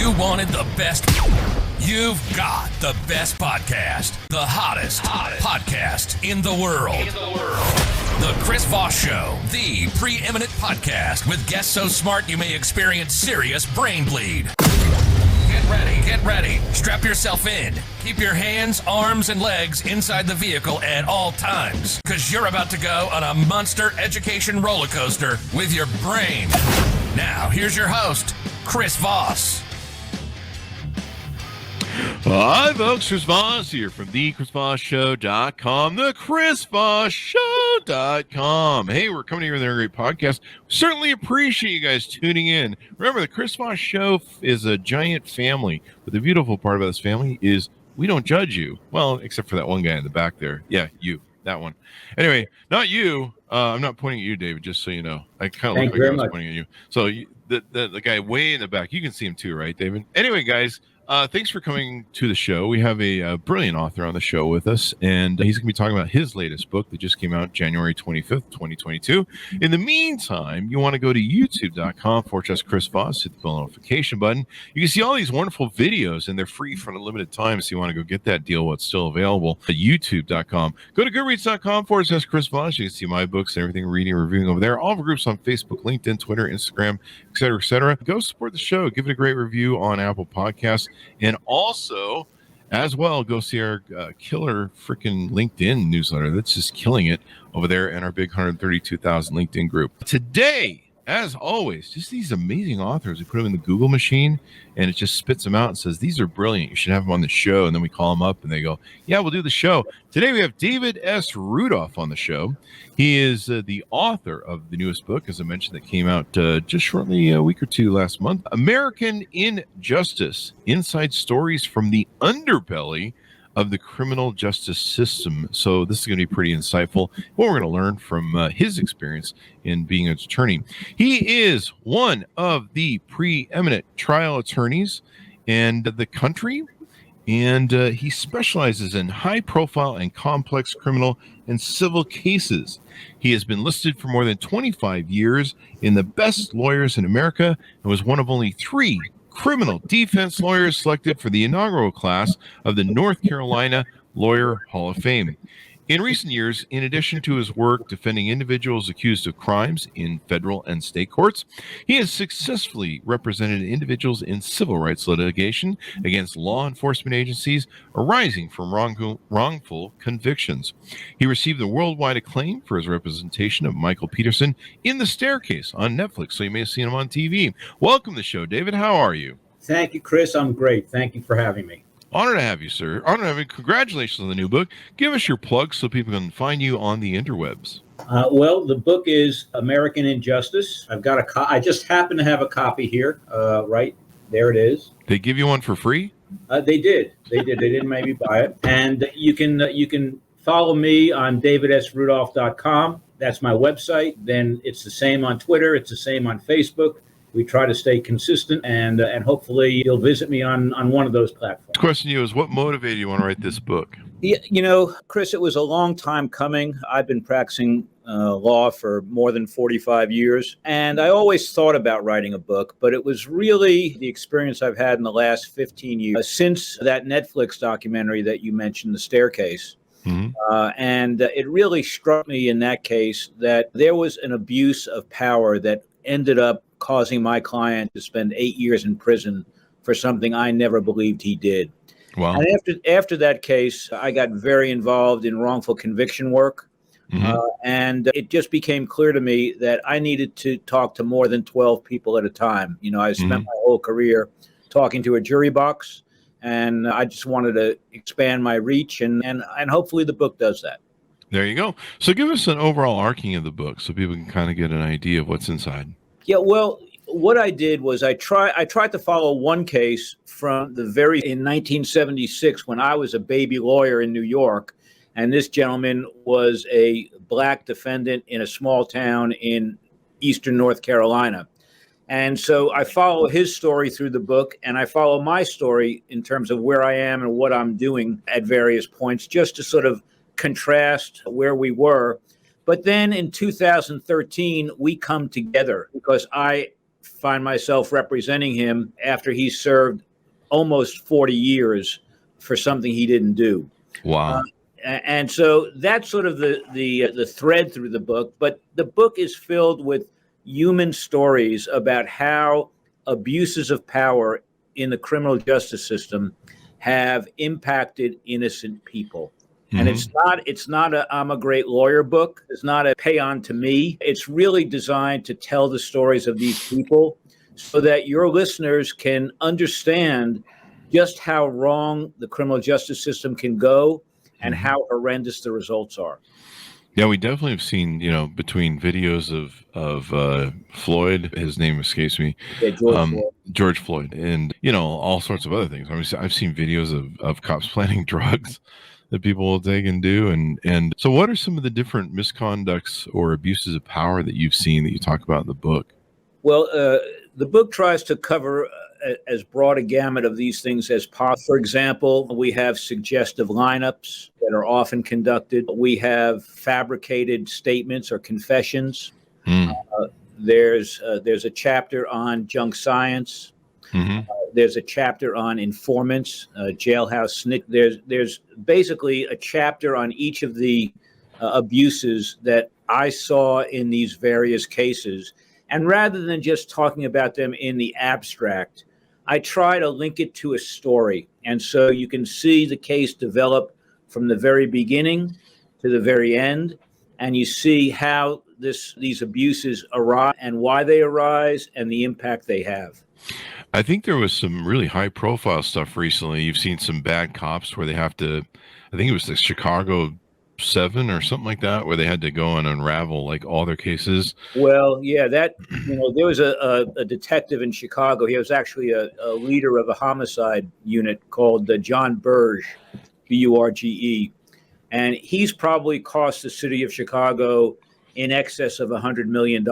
You wanted the best. You've got the best podcast. The hottest podcast in the world. The Chris Voss Show, the preeminent podcast with guests so smart you may experience serious brain bleed. Get ready. Strap yourself in. Keep your hands, arms, and legs inside the vehicle at all times, because you're about to go on a monster education roller coaster with your brain. Now, here's your host, Chris Voss. Hi, folks. Chris Voss here from thechrisvossshow.com, thechrisvossshow.com. Hey, we're coming here with another great podcast. Certainly appreciate you guys tuning in. Remember, the Chris Voss Show is a giant family, but the beautiful part about this family is we don't judge you. Well, except for that one guy in the back there. Yeah, you. That one. Anyway, not you. I'm not pointing at you, David, just so you know. I kind of look like I was pointing at you. So the guy way in the back, you can see him too, right, David? Anyway, guys, thanks for coming to the show. We have a brilliant author on the show with us, and he's going to be talking about his latest book that just came out January 25th, 2022. In the meantime, you want to go to youtube.com/Chris Voss, hit the bell notification button. You can see all these wonderful videos, and they're free for a limited time, so you want to go get that deal while it's still available at youtube.com. Go to goodreads.com/Chris Voss. You can see my books and everything, reading and reviewing over there. All the groups on Facebook, LinkedIn, Twitter, Instagram, etc., etc. Go support the show. Give it a great review on Apple Podcasts. And also, as well, go see our killer freaking LinkedIn newsletter. That's just killing it over there in our big 132,000 LinkedIn group. Today, as always, just these amazing authors. We put them in the Google machine, and it just spits them out and says, these are brilliant. You should have them on the show. And then we call them up, and they go, yeah, we'll do the show. Today, we have David S. Rudolf on the show. He is the author of the newest book, as I mentioned, that came out just shortly a week or two last month, American Injustice, Inside Stories from the Underbelly of the Criminal Justice System. So this is going to be pretty insightful. What we're going to learn from his experience in being an attorney. He is one of the preeminent trial attorneys in the country, and he specializes in high-profile and complex criminal and civil cases. He has been listed for more than 25 years in the best lawyers in America and was one of only 3 criminal defense lawyers selected for the inaugural class of the North Carolina Lawyer Hall of Fame. In recent years, in addition to his work defending individuals accused of crimes in federal and state courts, he has successfully represented individuals in civil rights litigation against law enforcement agencies arising from wrongful convictions. He received the worldwide acclaim for his representation of Michael Peterson in The Staircase on Netflix, so you may have seen him on TV. Welcome to the show, David. How are you? Thank you, Chris. I'm great. Thank you for having me. Honor to have you, sir. Honor to have you. Congratulations on the new book. Give us your plug so people can find you on the interwebs. Well, the book is American Injustice. I've got I just happen to have a copy here. Right there it is. They give you one for free? They did. They didn't make me buy it. And you can follow me on davidsrudolf.com. That's my website. Then it's the same on Twitter. It's the same on Facebook. We try to stay consistent, and hopefully you'll visit me on one of those platforms. The question to you is, what motivated you want to write this book? Yeah, Chris, it was a long time coming. I've been practicing law for more than 45 years, and I always thought about writing a book, but it was really the experience I've had in the last 15 years since that Netflix documentary that you mentioned, The Staircase. Mm-hmm. And it really struck me in that case that there was an abuse of power that ended up causing my client to spend 8 years in prison for something I never believed he did. Wow. And after that case, I got very involved in wrongful conviction work. Mm-hmm. And it just became clear to me that I needed to talk to more than 12 people at a time. I spent my whole career talking to a jury box, and I just wanted to expand my reach, and hopefully the book does that. There you go. So give us an overall arcing of the book so people can kind of get an idea of what's inside. Yeah, well, what I did was I tried to follow one case from in 1976 when I was a baby lawyer in New York, and this gentleman was a black defendant in a small town in eastern North Carolina. And so I follow his story through the book, and I follow my story in terms of where I am and what I'm doing at various points, just to sort of contrast where we were. But then in 2013, we come together because I find myself representing him after he served almost 40 years for something he didn't do. Wow. And so that's sort of the thread through the book. But the book is filled with human stories about how abuses of power in the criminal justice system have impacted innocent people. And it's not a I'm a great lawyer book. It's not a pay on to me. It's really designed to tell the stories of these people so that your listeners can understand just how wrong the criminal justice system can go and how horrendous the results are. Yeah, we definitely have seen, between videos of Floyd, his name escapes me, George Floyd, and, all sorts of other things. I mean, I've seen videos of cops planting drugs that people will take and do. And so what are some of the different misconducts or abuses of power that you've seen that you talk about in the book? Well, the book tries to cover as broad a gamut of these things as possible. For example, we have suggestive lineups that are often conducted. We have fabricated statements or confessions. There's a chapter on junk science. There's a chapter on informants, jailhouse snitch. There's basically a chapter on each of the abuses that I saw in these various cases. And rather than just talking about them in the abstract, I try to link it to a story. And so you can see the case develop from the very beginning to the very end. And you see how these abuses arise and why they arise and the impact they have. I think there was some really high profile stuff recently. You've seen some bad cops where they have to, I think it was the Chicago 7 or something like that, where they had to go and unravel like all their cases. Well, yeah, there was a detective in Chicago. He was actually a leader of a homicide unit called John Burge, Burge. And he's probably cost the city of Chicago in excess of $100 million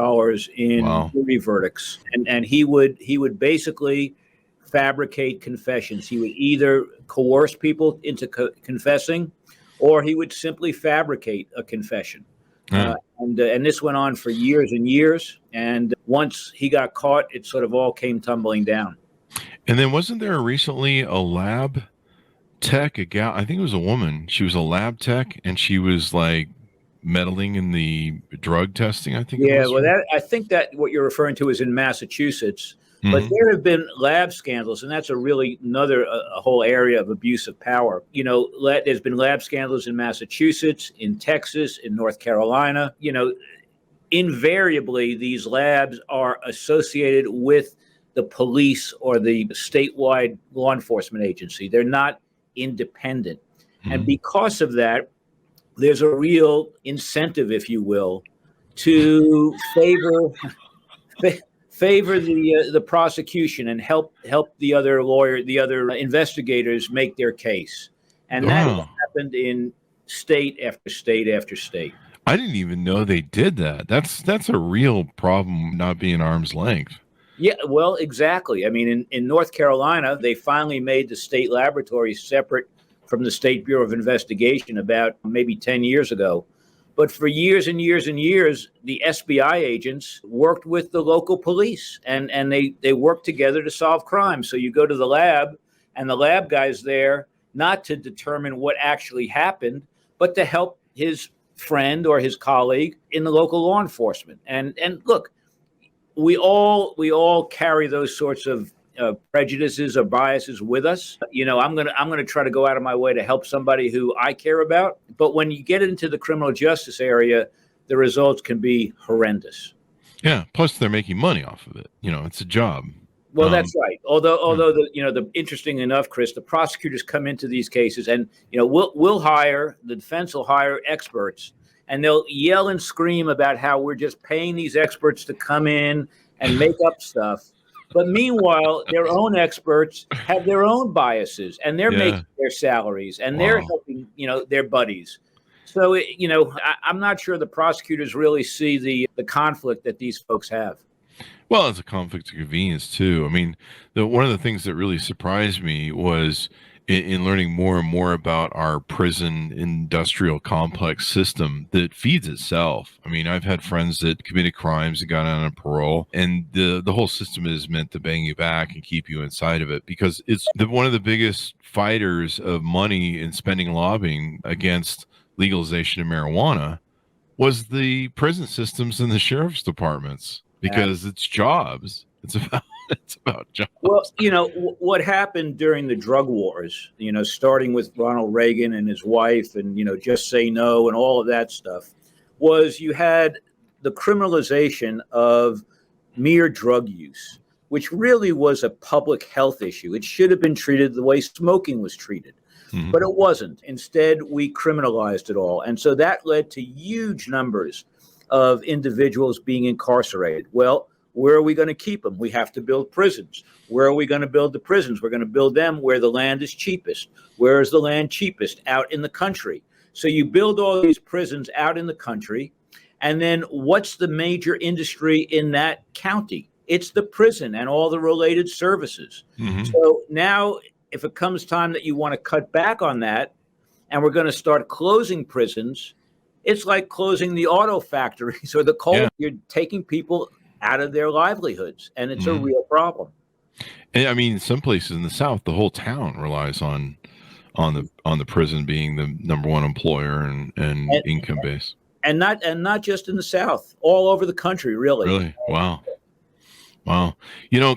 in jury verdicts. And he would basically fabricate confessions. He would either coerce people into confessing, or he would simply fabricate a confession. And this went on for years and years. And once he got caught, it sort of all came tumbling down. And then wasn't there recently a lab tech, a gal, I think it was a woman. She was a lab tech, and she was like meddling in the drug testing, I think. Yeah, well, I think that what you're referring to is in Massachusetts. But there have been lab scandals, and that's a whole area of abuse of power. There's been lab scandals in Massachusetts, in Texas, in North Carolina. Invariably, these labs are associated with the police or the statewide law enforcement agency. They're not independent. And because of that, there's a real incentive, if you will, to favor the prosecution and help the other investigators make their case. And that has happened in state after state after state. I didn't even know they did that. That's a real problem, not being arm's length. Yeah, well, exactly. I mean, in North Carolina, they finally made the state laboratory separate from the State Bureau of Investigation about maybe 10 years ago. But for years and years and years, the SBI agents worked with the local police and they worked together to solve crimes. So you go to the lab and the lab guy's there not to determine what actually happened, but to help his friend or his colleague in the local law enforcement. And look, we all carry those sorts of prejudices or biases with us. I'm gonna try to go out of my way to help somebody who I care about. But when you get into the criminal justice area, the results can be horrendous. Yeah. Plus, they're making money off of it. It's a job. Well, that's right. Although the interesting enough, Chris, the prosecutors come into these cases, and the defense will hire experts, and they'll yell and scream about how we're just paying these experts to come in and make up stuff. But meanwhile, their own experts have their own biases, and they're making their salaries, and they're helping, their buddies. So, I'm not sure the prosecutors really see the conflict that these folks have. Well, it's a conflict of convenience too. I mean, one of the things that really surprised me was in learning more and more about our prison industrial complex system that feeds itself. I mean, I've had friends that committed crimes and got out on parole, and the whole system is meant to bang you back and keep you inside of it, because it's one of the biggest fighters of money and spending lobbying against legalization of marijuana was the prison systems and the sheriff's departments, because it's jobs. It's about jobs. Well, what happened during the drug wars, starting with Ronald Reagan and his wife and, Just Say No and all of that stuff, was you had the criminalization of mere drug use, which really was a public health issue. It should have been treated the way smoking was treated. Mm-hmm. But it wasn't. Instead, we criminalized it all. And so that led to huge numbers of individuals being incarcerated. Well, where are we going to keep them? We have to build prisons. Where are we going to build the prisons? We're going to build them where the land is cheapest. Where is the land cheapest? Out in the country. So you build all these prisons out in the country. And then what's the major industry in that county? It's the prison and all the related services. Mm-hmm. So now, if it comes time that you want to cut back on that, and we're going to start closing prisons, it's like closing the auto factories or the coal. Yeah. You're taking people out of their livelihoods, and it's a real problem. And I mean, some places in the South, the whole town relies on the prison being the number one employer and income base. And not just in the South, all over the country, really. Really? Wow.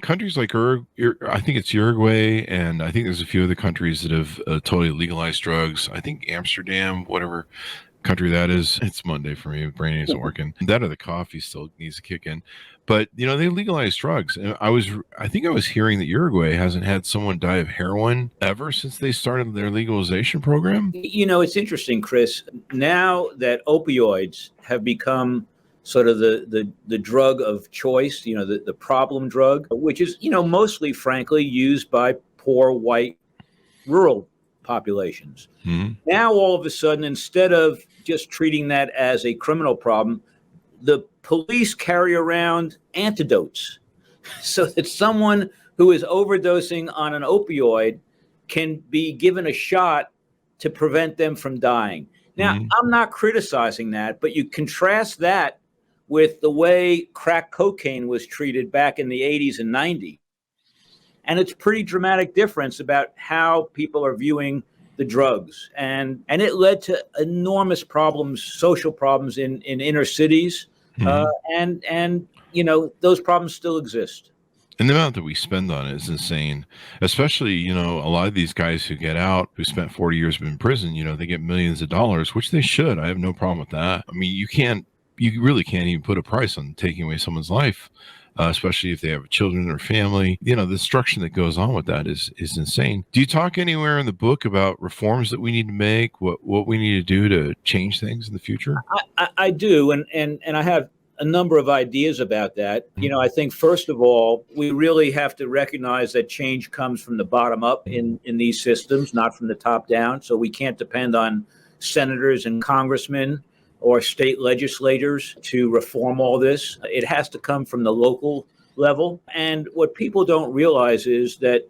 Countries like I think it's Uruguay, and I think there's a few other countries that have totally legalized drugs. I think Amsterdam, whatever country that is. It's Monday for me. Brain isn't working. That or the coffee still needs to kick in. But, they legalized drugs. And I think I was hearing that Uruguay hasn't had someone die of heroin ever since they started their legalization program. It's interesting, Chris. Now that opioids have become sort of the drug of choice, the problem drug, which is, mostly, frankly, used by poor white rural populations. Mm-hmm. Now, all of a sudden, instead of just treating that as a criminal problem, the police carry around antidotes so that someone who is overdosing on an opioid can be given a shot to prevent them from dying. Now, I'm not criticizing that, but you contrast that with the way crack cocaine was treated back in the 80s and 90s. And it's a pretty dramatic difference about how people are viewing the drugs. And it led to enormous problems, social problems in inner cities. And those problems still exist. And the amount that we spend on it is insane, especially, a lot of these guys who get out, who spent 40 years in prison, they get millions of dollars, which they should. I have no problem with that. I mean, you really can't even put a price on taking away someone's life, especially if they have children or family. The destruction that goes on with that is insane. Do you talk anywhere in the book about reforms that we need to make, what we need to do to change things in the future? I do, and I have a number of ideas about that. I think, first of all, we really have to recognize that change comes from the bottom up in these systems, not from the top down. So we can't depend on senators and congressmen or state legislators to reform all this. It has to come from the local level. And what people don't realize is that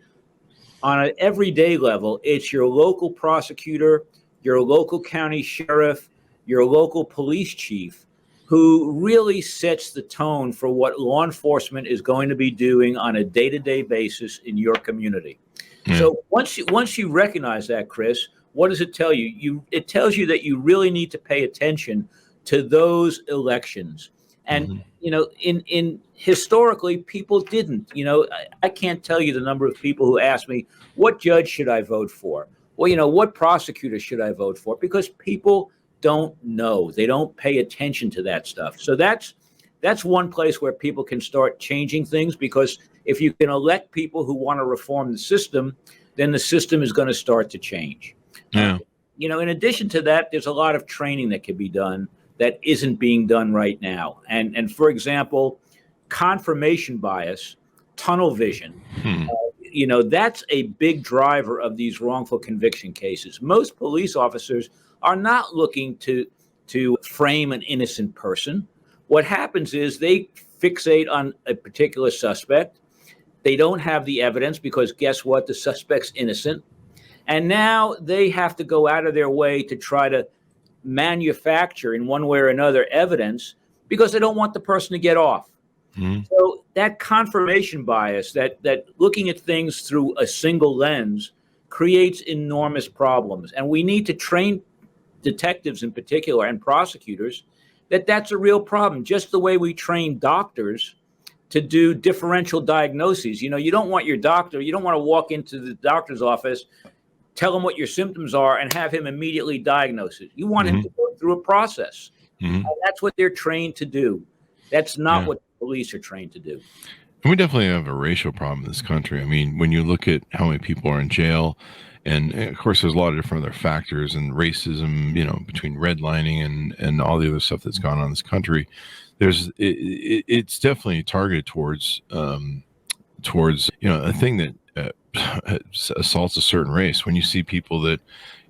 on an everyday level, it's your local prosecutor, your local county sheriff, your local police chief who really sets the tone for what law enforcement is going to be doing on a day-to-day basis in your community. So once you recognize that, Chris, what does it tell you? It tells you that you really need to pay attention to those elections. And, in historically, people didn't. I can't tell you the number of people who ask me, what judge should I vote for? Well, what prosecutor should I vote for? Because people don't know. They don't pay attention to that stuff. So that's one place where people can start changing things, because if you can elect people who want to reform the system, then the system is going to start to change. Yeah. In addition to that, there's a lot of training that can be done that isn't being done right now. And for example, confirmation bias, tunnel vision, that's a big driver of these wrongful conviction cases. Most police officers are not looking to frame an innocent person. What happens is they fixate on a particular suspect. They don't have the evidence because guess what? The suspect's innocent. And now they have to go out of their way to try to manufacture in one way or another evidence because they don't want the person to get off. Mm-hmm. So that confirmation bias, that looking at things through a single lens, creates enormous problems. And we need to train detectives in particular and prosecutors that that's a real problem, just the way we train doctors to do differential diagnoses. You know, you don't want your doctor, you don't want to walk into the doctor's office, tell him what your symptoms are, and have him immediately diagnose it. You want him to go through a process. And that's what they're trained to do. That's not what police are trained to do. And we definitely have a racial problem in this country. I mean, when you look at how many people are in jail, and of course, there's a lot of different other factors and racism, you know, between redlining and all the other stuff that's gone on in this country. It's definitely targeted towards you know, a thing that assaults a certain race. When you see people that,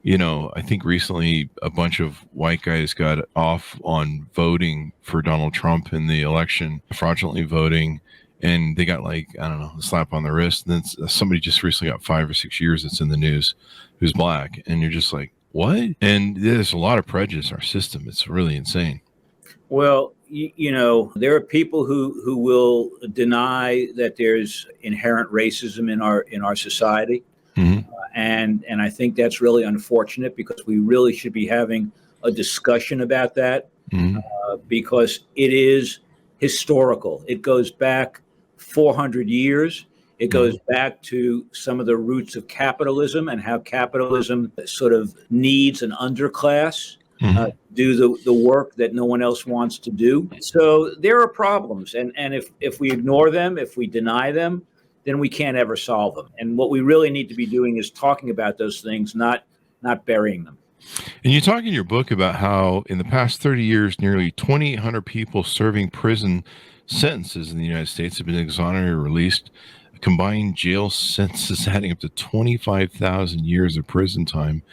you know, I think recently a bunch of white guys got off on voting for Donald Trump in the election, fraudulently voting, and they got, like, I don't know, a slap on the wrist. And then somebody just recently got 5 or 6 years that's in the news who's black. And you're just like, what? And there's a lot of prejudice in our system. It's really insane. Well, you know, there are people who will deny that there's inherent racism in our society. And I think that's really unfortunate, because we really should be having a discussion about that, because it is historical. It goes back 400 years. It goes back to some of the roots of capitalism and how capitalism sort of needs an underclass do the work that no one else wants to do. So there are problems. And if we ignore them, if we deny them, then we can't ever solve them. And what we really need to be doing is talking about those things, not burying them. And you talk in your book about how in the past 30 years, nearly 2,800 people serving prison sentences in the United States have been exonerated or released, combined jail sentences adding up to 25,000 years of prison time.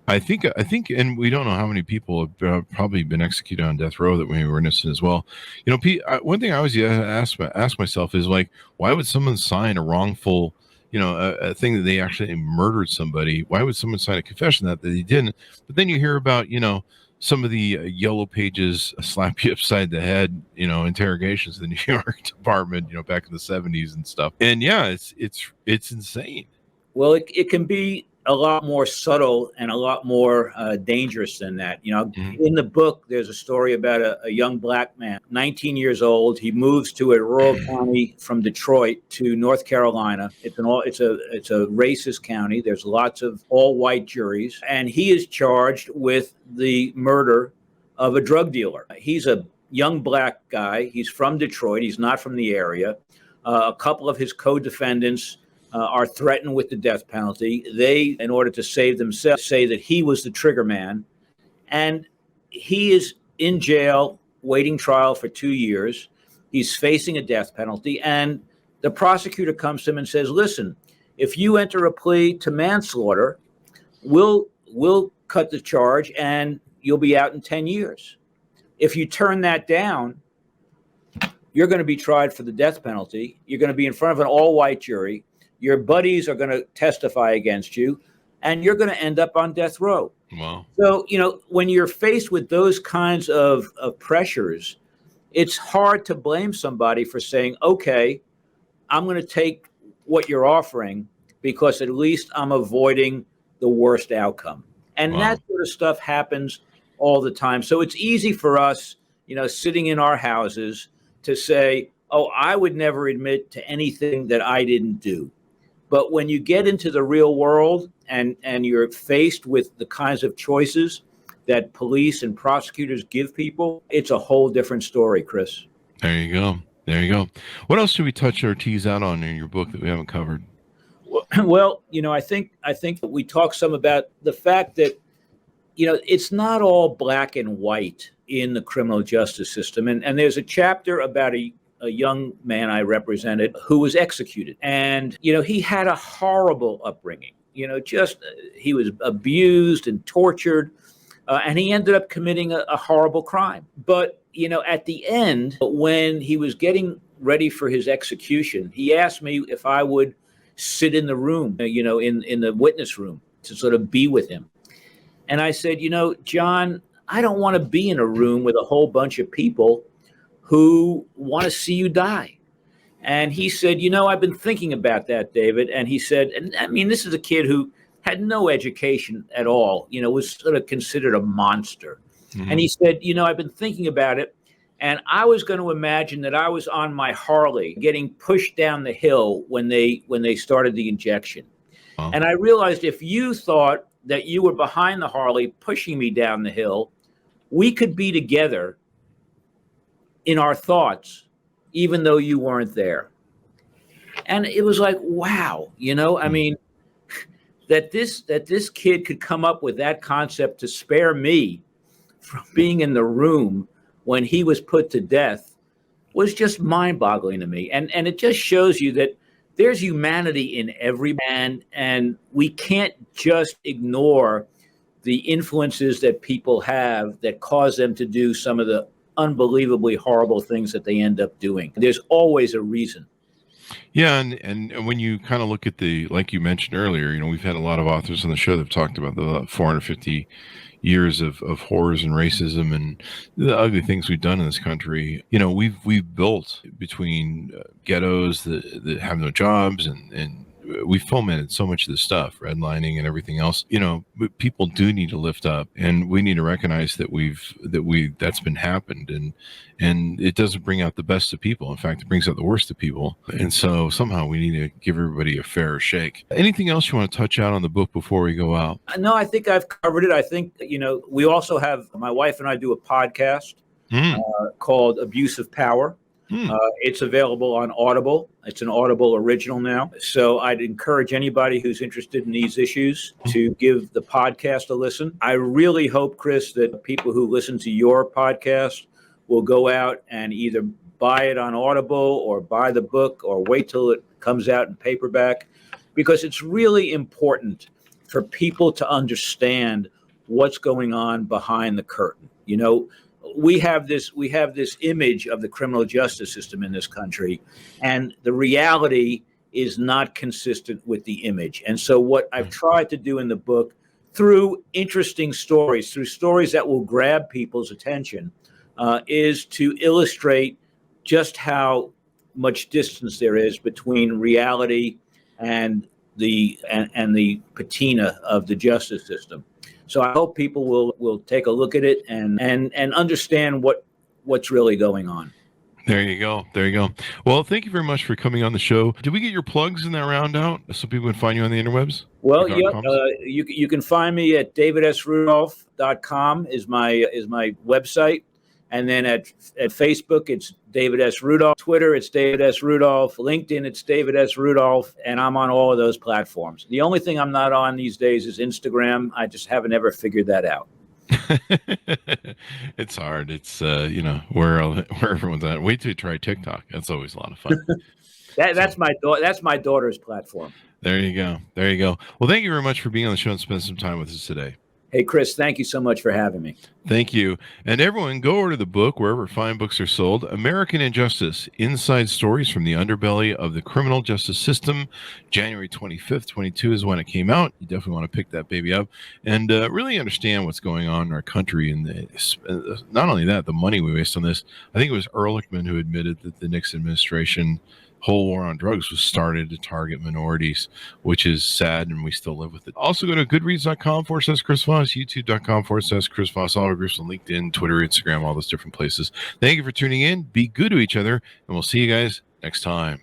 I think, and we don't know how many people have probably been executed on death row that we were innocent as well. You know, one thing I always ask myself is, like, why would someone sign a wrongful, you know, a thing that they actually murdered somebody? Why would someone sign a confession that they didn't? But then you hear about, you know, some of the yellow pages slap you upside the head, you know, interrogations in the New York Department, you know, back in the 70s and stuff. And yeah, it's insane. Well, it can be a lot more subtle and a lot more dangerous than that. You know, in the book, there's a story about a young black man, 19 years old. He moves to a rural county from Detroit to North Carolina. It's a racist county. There's lots of all white juries, and he is charged with the murder of a drug dealer. He's a young black guy. He's from Detroit. He's not from the area. A couple of his co-defendants are threatened with the death penalty. They, in order to save themselves, say that he was the trigger man. And he is in jail, waiting trial for 2 years. He's facing a death penalty. And the prosecutor comes to him and says, listen, if you enter a plea to manslaughter, we'll cut the charge and you'll be out in 10 years. If you turn that down, you're going to be tried for the death penalty. You're going to be in front of an all-white jury. Your buddies are going to testify against you, and you're going to end up on death row. Wow. So, you know, when you're faced with those kinds of pressures, it's hard to blame somebody for saying, okay, I'm going to take what you're offering because at least I'm avoiding the worst outcome. And that sort of stuff happens all the time. So it's easy for us, you know, sitting in our houses to say, oh, I would never admit to anything that I didn't do. But when you get into the real world and you're faced with the kinds of choices that police and prosecutors give people, it's a whole different story, Chris. There you go. What else should we touch or tease out on in your book that we haven't covered? Well, you know, I think we talk some about the fact that, you know, it's not all black and white in the criminal justice system. And there's a chapter about a young man I represented who was executed. And, you know, he had a horrible upbringing, you know, he was abused and tortured, and he ended up committing a horrible crime. But, you know, at the end, when he was getting ready for his execution, he asked me if I would sit in the room, you know, in the witness room. to sort of be with him. And I said, John, I don't want to be in a room with a whole bunch of people who want to see you die. And he said, I've been thinking about that, David. And he said, and I mean, this is a kid who had no education at all, was sort of considered a monster. Mm-hmm. And he said, I've been thinking about it. And I was going to imagine that I was on my Harley getting pushed down the hill when they started the injection. Oh. And I realized if you thought that you were behind the Harley pushing me down the hill, we could be together in our thoughts, even though you weren't there. And it was like, wow, I mean, that this kid could come up with that concept to spare me from being in the room when he was put to death was just mind-boggling to me. And it just shows you that there's humanity in every man, and we can't just ignore the influences that people have that cause them to do some of the unbelievably horrible things that they end up doing. There's always a reason. Yeah, and when you kind of look at like you mentioned earlier, we've had a lot of authors on the show that have talked about the 450 years of horrors and racism and the ugly things we've done in this country. We've built between ghettos that have no jobs, and we fomented so much of this stuff, redlining and everything else. But people do need to lift up, and we need to recognize that that's been happened, and it doesn't bring out the best of people. In fact, it brings out the worst of people. And so somehow we need to give everybody a fair shake. Anything else you want to touch out on the book before we go out? No, I think I've covered it. I think, we also have, my wife and I do a podcast called Abuse of Power. It's available on Audible. It's an Audible original now. So I'd encourage anybody who's interested in these issues to give the podcast a listen. I really hope, Chris, that people who listen to your podcast will go out and either buy it on Audible or buy the book or wait till it comes out in paperback, because it's really important for people to understand what's going on behind the curtain. We have this image of the criminal justice system in this country, and the reality is not consistent with the image. And so what I've tried to do in the book, through interesting stories, through stories that will grab people's attention, is to illustrate just how much distance there is between reality and the patina of the justice system. So I hope people will take a look at it and understand what's really going on. There you go. Well, thank you very much for coming on the show. Did we get your plugs in that round out so people can find you on the interwebs? Well, yeah, you can find me at davidsrudolf.com is my website. And then at Facebook, it's David S. Rudolf. Twitter, it's David S. Rudolf. LinkedIn, it's David S. Rudolf. And I'm on all of those platforms. The only thing I'm not on these days is Instagram. I just haven't ever figured that out. It's hard. It's, where everyone's at. Wait till you try TikTok. That's always a lot of fun. That's my daughter's platform. There you go. Well, thank you very much for being on the show and spending some time with us today. Hey, Chris, thank you so much for having me. Thank you. And everyone, go order the book wherever fine books are sold. American Injustice, Inside Stories from the Underbelly of the Criminal Justice System. January 25th, 22 is when it came out. You definitely want to pick that baby up and really understand what's going on in our country. And not only that, the money we waste on this. I think it was Ehrlichman who admitted that the Nixon administration whole war on drugs was started to target minorities, which is sad, and we still live with it. Also go to goodreads.com/Chris Voss, youtube.com/Chris Voss, all our groups on LinkedIn, Twitter, Instagram, all those different places. Thank you for tuning in. Be good to each other, and we'll see you guys next time.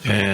And